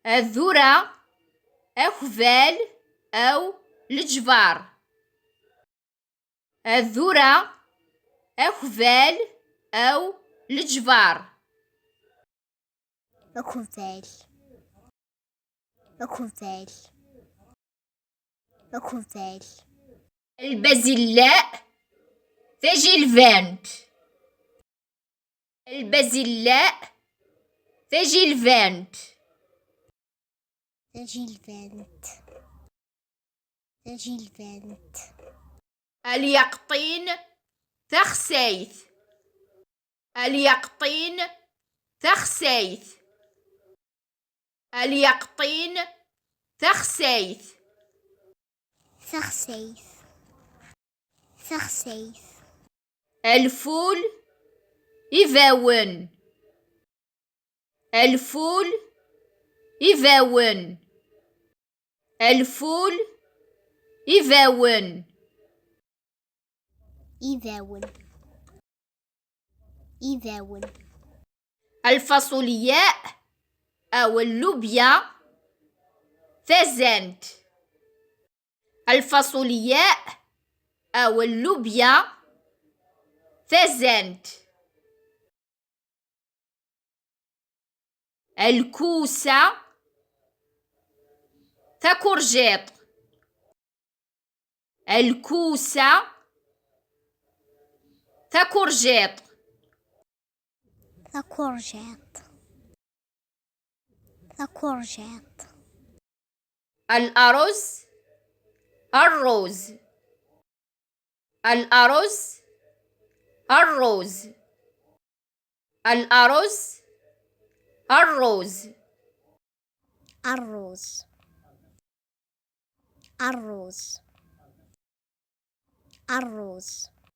الذرة، أخفال أو الجبار. الذرة، أخفال أو الجبار. أخفال أخفال أخفال. البازلاء فيجيلفانت. البازلاء فيجيلفانت. فيجيلفانت فيجيلفانت. اليقطين تخسيث. اليقطين تخسيث. اليقطين تخسيث. ثخسيث ثخسيث. الفول إفاون. الفول إفاون. الفول إفاون. إيفاون إيفاون. الفاصولياء أو اللوبيا فازنت. الفاصولياء أو اللوبيا فازنت. الكوسة تكورجيط. الكوسة تكورجيط. ثكورجيت ثكورجيت. الأرز الروز. الأرز الروز. الأرز الروز. الروز الروز الروز.